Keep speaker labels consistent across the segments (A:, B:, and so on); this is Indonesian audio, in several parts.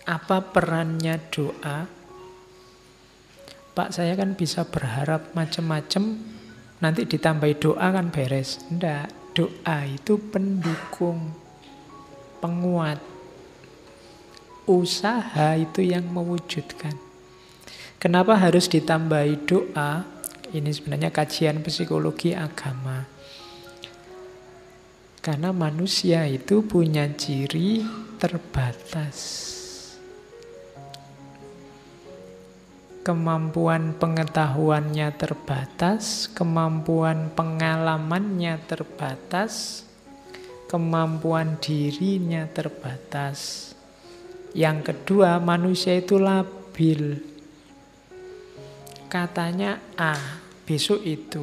A: Apa perannya doa? Pak, saya kan bisa berharap macam-macam, nanti ditambahi doa kan beres. Enggak, doa itu pendukung, penguat. Usaha itu yang mewujudkan. Kenapa harus ditambahi doa? Ini sebenarnya kajian psikologi agama. Karena manusia itu punya ciri terbatas. Kemampuan pengetahuannya terbatas, kemampuan pengalamannya terbatas, kemampuan dirinya terbatas. Yang kedua, manusia itu labil. Katanya A, besok itu.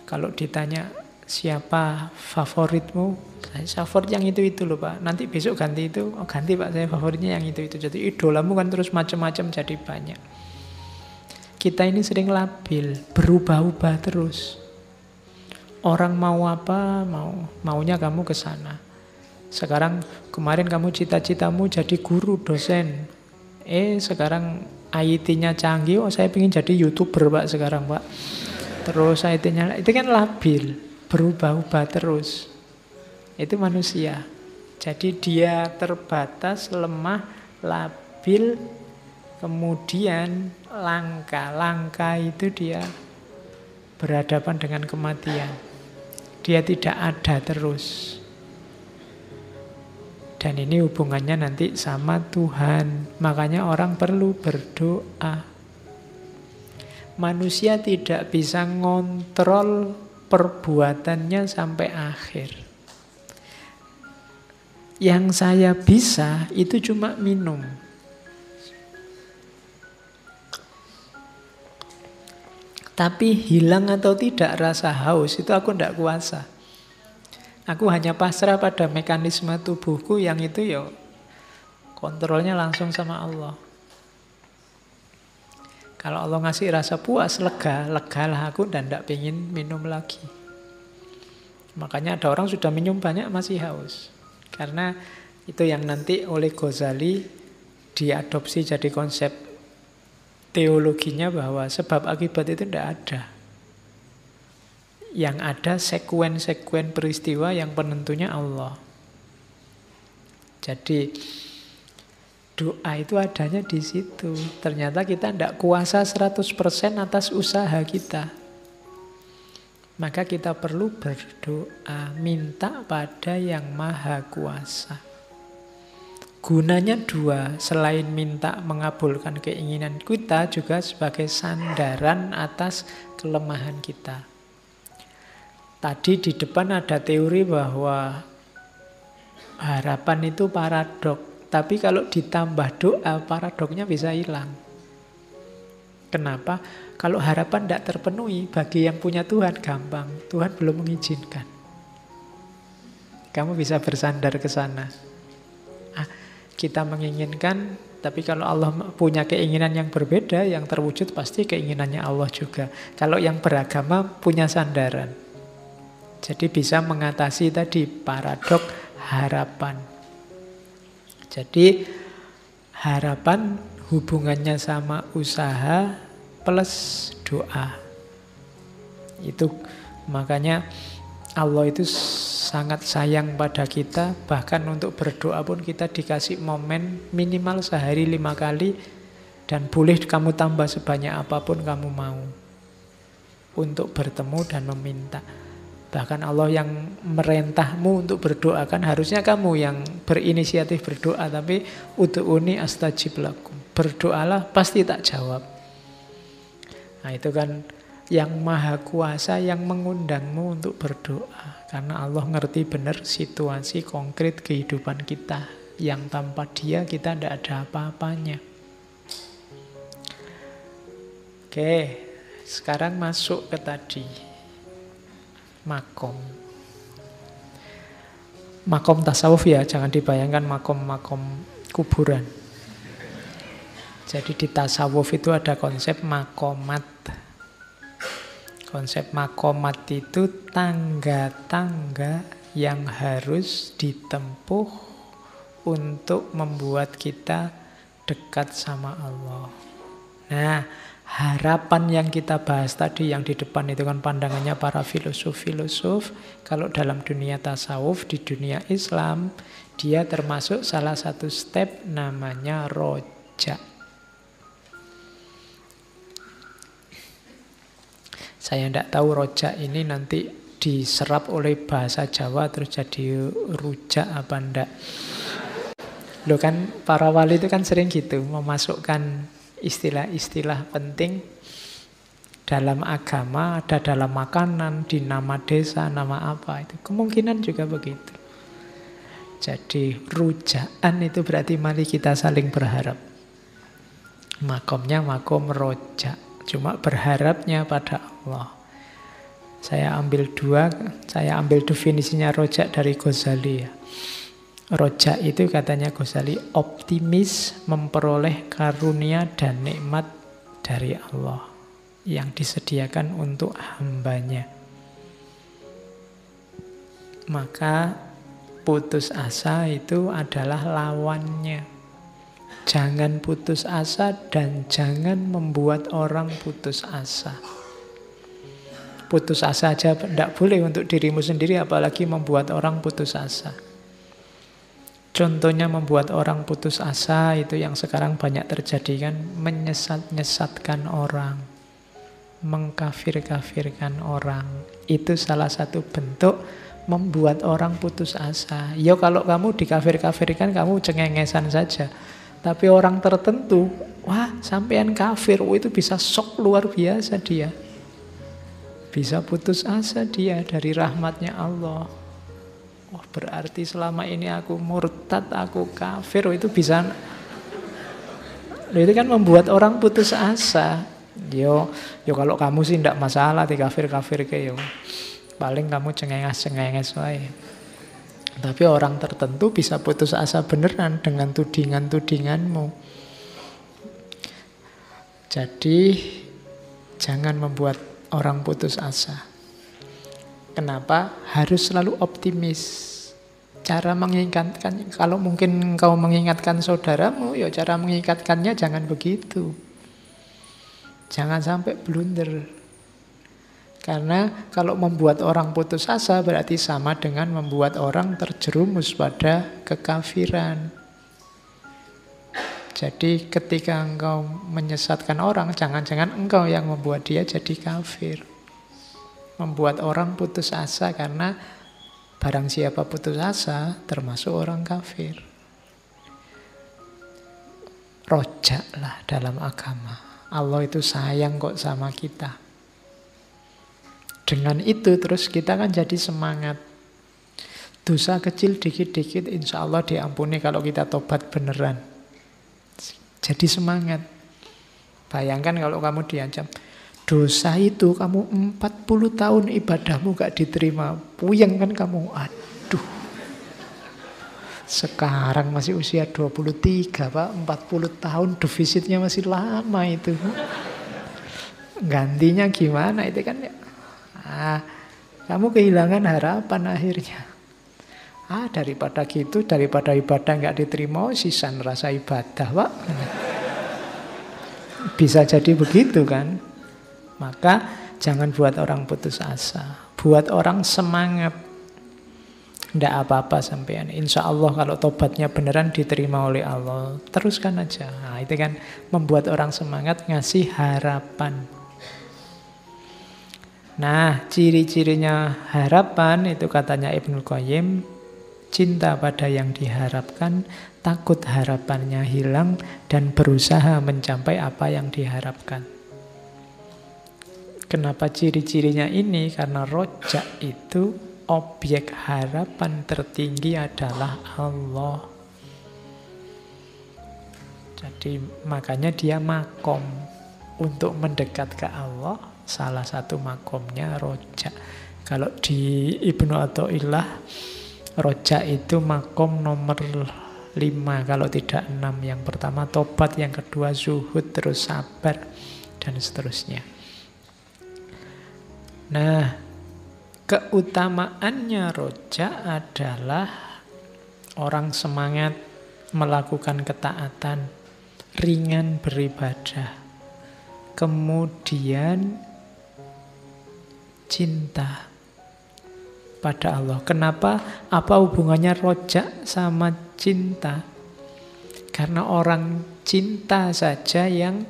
A: Kalau ditanya siapa favoritmu? Saya favorit yang itu loh Pak. Nanti besok ganti itu. Oh ganti Pak, saya favoritnya yang itu. Jadi idolamu kan terus macam-macam jadi banyak. Kita ini sering labil, berubah-ubah terus. Orang mau apa, maunya kamu ke sana. Sekarang kemarin kamu cita-citamu jadi guru, dosen. Sekarang IT-nya canggih, oh saya ingin jadi YouTuber Pak sekarang Pak. Terus IT-nya, itu kan labil, berubah-ubah terus. Itu manusia. Jadi dia terbatas, lemah, labil, kemudian langka. Langka itu dia berhadapan dengan kematian. Dia tidak ada terus. Dan ini hubungannya nanti sama Tuhan. Makanya orang perlu berdoa. Manusia tidak bisa ngontrol perbuatannya sampai akhir. Yang saya bisa itu cuma minum. Tapi hilang atau tidak rasa haus itu aku tidak kuasa. Aku hanya pasrah pada mekanisme tubuhku yang itu ya kontrolnya langsung sama Allah. Kalau Allah ngasih rasa puas, legalah aku dan tidak pengen minum lagi. Makanya ada orang sudah minum banyak masih haus. Karena itu yang nanti oleh Ghazali diadopsi jadi konsep teologinya bahwa sebab akibat itu tidak ada. Yang ada sekuen-sekuen peristiwa yang penentunya Allah. Jadi doa itu adanya di situ. Ternyata kita tidak kuasa 100% atas usaha kita. Maka kita perlu berdoa, minta pada yang maha kuasa. Gunanya dua, selain minta mengabulkan keinginan kita, juga sebagai sandaran atas kelemahan kita. Tadi di depan ada teori bahwa harapan itu paradok. Tapi kalau ditambah doa, paradoknya bisa hilang. Kenapa? Kalau harapan tidak terpenuhi, bagi yang punya Tuhan gampang. Tuhan belum mengizinkan. Kamu bisa bersandar ke sana. Kita menginginkan, tapi kalau Allah punya keinginan yang berbeda, yang terwujud pasti keinginannya Allah juga. Kalau yang beragama punya sandaran. Jadi bisa mengatasi tadi paradok harapan. Jadi harapan hubungannya sama usaha plus doa. Itu makanya Allah itu sangat sayang pada kita. Bahkan untuk berdoa pun kita dikasih momen minimal sehari 5 kali. Dan boleh kamu tambah sebanyak apapun kamu mau untuk bertemu dan meminta. Bahkan Allah yang merintahmu untuk berdoa, kan harusnya kamu yang berinisiatif berdoa. Tapi ud'uni astajib lakum, berdoalah pasti tak jawab. Nah itu kan yang maha kuasa yang mengundangmu untuk berdoa. Karena Allah ngerti benar situasi konkret kehidupan kita, yang tanpa dia kita tidak ada apa-apanya. Oke, sekarang masuk ke tadi makom. Makom tasawuf ya, jangan dibayangkan makom-makom kuburan. Jadi di tasawuf itu ada konsep makomat. Konsep makomat itu tangga-tangga yang harus ditempuh untuk membuat kita dekat sama Allah. Nah, harapan yang kita bahas tadi yang di depan itu kan pandangannya para filosof-filosof. Kalau dalam dunia tasawuf, di dunia Islam, dia termasuk salah satu step namanya roja. Saya tidak tahu roja ini nanti diserap oleh bahasa Jawa terus jadi rujak apa enggak. Loh kan para wali itu kan sering gitu memasukkan istilah-istilah penting dalam agama, ada dalam makanan, di nama desa, nama apa itu. Kemungkinan juga begitu. Jadi rujaan itu berarti mari kita saling berharap. Makomnya makom rojak. Cuma berharapnya pada Allah. Saya ambil definisinya rojak dari Ghazali ya. Rojak itu katanya Ghazali optimis memperoleh karunia dan nikmat dari Allah yang disediakan untuk hambanya. Maka putus asa itu adalah lawannya. Jangan putus asa dan jangan membuat orang putus asa. Putus asa aja tidak boleh untuk dirimu sendiri, apalagi membuat orang putus asa. Contohnya membuat orang putus asa itu yang sekarang banyak terjadi kan, menyesat-nyesatkan orang, mengkafir-kafirkan orang. Itu salah satu bentuk membuat orang putus asa. Ya kalau kamu dikafir-kafirkan kamu cengengesan saja. Tapi orang tertentu, wah sampean kafir, itu bisa shock luar biasa dia. Bisa putus asa dia dari rahmatnya Allah. Oh berarti selama ini aku murtad, aku kafir, itu bisa. Itu kan membuat orang putus asa. Yo kalau kamu sih tidak masalah dikafir-kafir ke yo. Paling kamu cengenges-cengenges wae. Tapi orang tertentu bisa putus asa beneran dengan tudingan-tudinganmu. Jadi jangan membuat orang putus asa. Kenapa? Harus selalu optimis. Cara mengingatkan, kalau mungkin engkau mengingatkan saudaramu, ya cara mengingatkannya jangan begitu. Jangan sampai blunder. Karena kalau membuat orang putus asa berarti sama dengan membuat orang terjerumus pada kekafiran. Jadi ketika engkau menyesatkan orang, jangan-jangan engkau yang membuat dia jadi kafir. Membuat orang putus asa karena barang siapa putus asa termasuk orang kafir. Rojaklah dalam agama. Allah itu sayang kok sama kita. Dengan itu terus kita kan jadi semangat. Dosa kecil dikit-dikit insya Allah diampuni kalau kita tobat beneran. Jadi semangat. Bayangkan kalau kamu diancam, dosa itu kamu 40 tahun ibadahmu gak diterima. Puyeng kan kamu, aduh. Sekarang masih usia 23 Pak, 40 tahun defisitnya masih lama itu. Gantinya gimana itu kan ya. Kamu kehilangan harapan akhirnya. Daripada gitu, daripada ibadah nggak diterima, sisan rasa ibadah, Pak. Bisa jadi begitu kan? Maka jangan buat orang putus asa. Buat orang semangat. Nggak apa-apa sampean. Insya Allah kalau tobatnya beneran diterima oleh Allah, teruskan aja. Itu kan membuat orang semangat, ngasih harapan. Nah, ciri-cirinya harapan itu katanya Ibnul Qayyim, cinta pada yang diharapkan, takut harapannya hilang, dan berusaha mencapai apa yang diharapkan. Kenapa ciri-cirinya ini? Karena rojak itu objek harapan tertinggi adalah Allah. Jadi makanya dia makom untuk mendekat ke Allah. Salah satu makomnya rojak. Kalau di Ibnu Athaillah, rojak itu makom nomor 5, kalau tidak 6. Yang pertama tobat, yang kedua zuhud, terus sabar, dan seterusnya. Nah, keutamaannya rojak adalah orang semangat melakukan ketaatan, ringan beribadah. Kemudian cinta pada Allah. Kenapa? Apa hubungannya rojak sama cinta? Karena orang cinta saja yang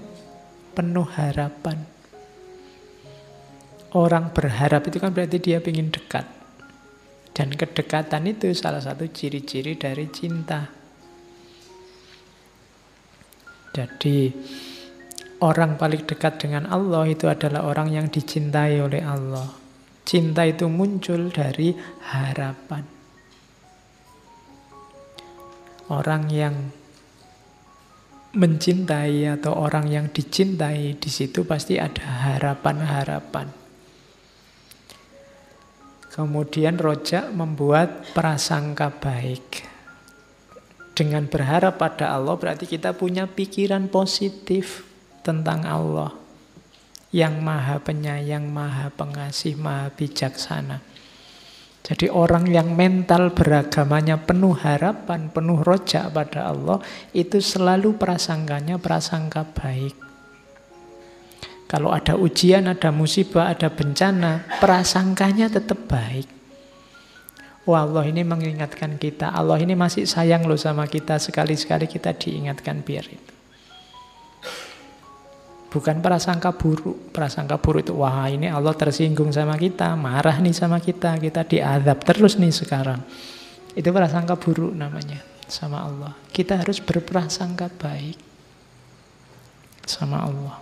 A: penuh harapan. Orang berharap itu kan berarti dia ingin dekat. Dan kedekatan itu salah satu ciri-ciri dari cinta. Jadi orang paling dekat dengan Allah itu adalah orang yang dicintai oleh Allah. Cinta itu muncul dari harapan. Orang yang mencintai atau orang yang dicintai, di situ pasti ada harapan-harapan. Kemudian rojak membuat prasangka baik. Dengan berharap pada Allah berarti kita punya pikiran positif tentang Allah yang maha penyayang, maha pengasih, maha bijaksana. Jadi orang yang mental beragamanya penuh harapan, penuh rojak pada Allah, itu selalu prasangkanya prasangka baik. Kalau ada ujian, ada musibah, ada bencana, prasangkanya tetap baik. Wah, Allah ini mengingatkan kita, Allah ini masih sayang loh sama kita, sekali-sekali kita diingatkan biar itu. Bukan prasangka buruk. Prasangka buruk itu, wah ini Allah tersinggung sama kita, marah nih sama kita diazab terus nih sekarang. Itu prasangka buruk namanya sama Allah. Kita harus berprasangka baik sama Allah.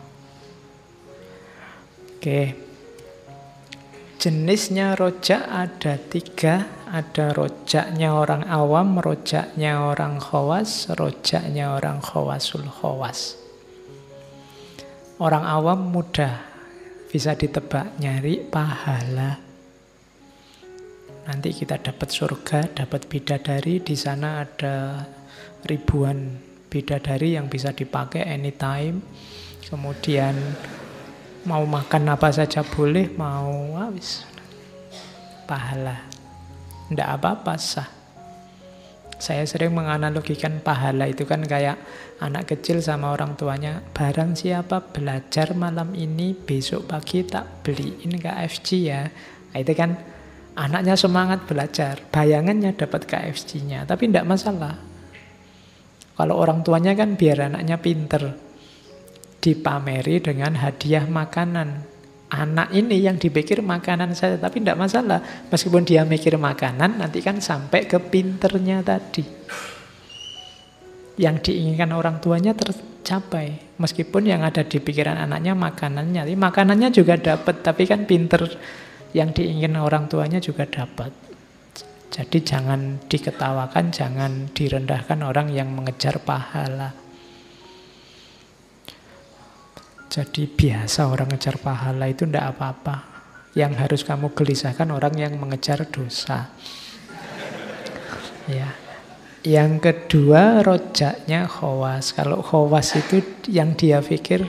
A: Oke. Jenisnya rojak ada 3. Ada rojaknya orang awam, rojaknya orang khawas, rojaknya orang khawasul khawas. Orang awam mudah bisa ditebak, nyari pahala. Nanti kita dapat surga, dapat bidadari, di sana ada ribuan bidadari yang bisa dipakai anytime. Kemudian mau makan apa saja boleh, mau habis pahala. Tidak apa-apa, sah. Saya sering menganalogikan pahala itu kan kayak anak kecil sama orang tuanya. Barang siapa belajar malam ini, besok pagi tak beliin KFC ya. Nah, itu kan anaknya semangat belajar. Bayangannya dapat KFC-nya. Tapi tidak masalah. Kalau orang tuanya kan biar anaknya pinter. Dipameri dengan hadiah makanan. Anak ini yang dipikir makanan saja, tapi tidak masalah. Meskipun dia mikir makanan, nanti kan sampai ke pinternya tadi. Yang diinginkan orang tuanya tercapai. Meskipun yang ada di pikiran anaknya makanannya. Tapi makanannya juga dapat, tapi kan pinter yang diinginkan orang tuanya juga dapat. Jadi jangan diketawakan, jangan direndahkan orang yang mengejar pahala. Jadi biasa orang ngejar pahala itu tidak apa-apa. Yang harus kamu gelisahkan orang yang mengejar dosa. Ya. Yang kedua rojaknya khawas. Kalau khawas itu yang dia pikir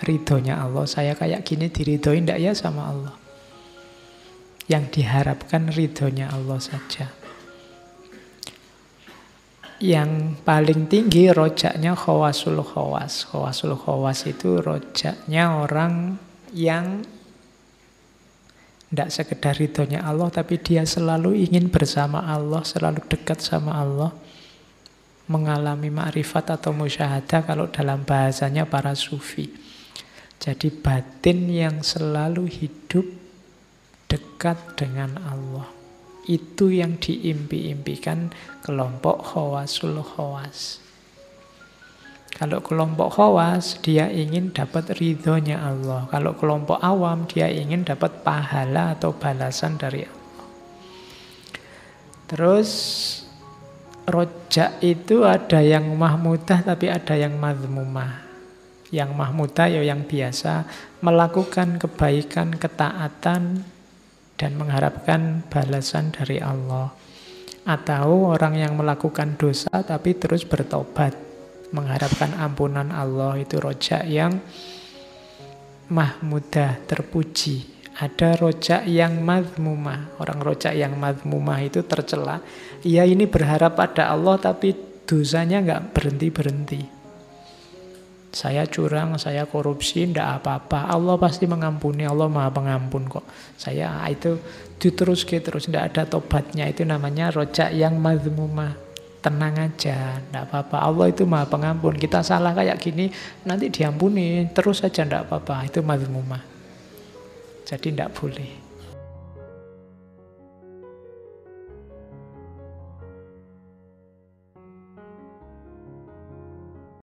A: ridhonya Allah. Saya kayak gini diridhoi tidak ya sama Allah. Yang diharapkan ridhonya Allah saja. Yang paling tinggi rojaknya khawasul khawas. Khawasul khawas itu rojaknya orang yang tidak sekedar ridhonya Allah, tapi dia selalu ingin bersama Allah, selalu dekat sama Allah, mengalami ma'rifat atau musyahadah kalau dalam bahasanya para sufi. Jadi batin yang selalu hidup dekat dengan Allah. Itu yang diimpi-impikan kelompok khawasul khawas. Kalau kelompok khawas, dia ingin dapat ridhonya Allah. Kalau kelompok awam, dia ingin dapat pahala atau balasan dari Allah. Terus, rojak itu ada yang mahmudah, tapi ada yang mazmumah. Yang mahmudah ya yang biasa, melakukan kebaikan, ketaatan, dan mengharapkan balasan dari Allah. Atau orang yang melakukan dosa tapi terus bertobat, mengharapkan ampunan Allah, itu rojak yang mahmudah, terpuji. Ada rojak yang mazmumah. Orang rojak yang mazmumah itu tercela. Ia ini berharap pada Allah tapi dosanya nggak berhenti-berhenti. Saya curang, saya korupsi, ndak apa-apa. Allah pasti mengampuni, Allah Maha Pengampun kok. Saya itu terus, ndak ada tobatnya. Itu namanya rojak yang mazmumah. Tenang aja, ndak apa-apa. Allah itu Maha Pengampun. Kita salah kayak gini, nanti diampuni. Terus saja ndak apa-apa. Itu mazmumah. Jadi ndak boleh.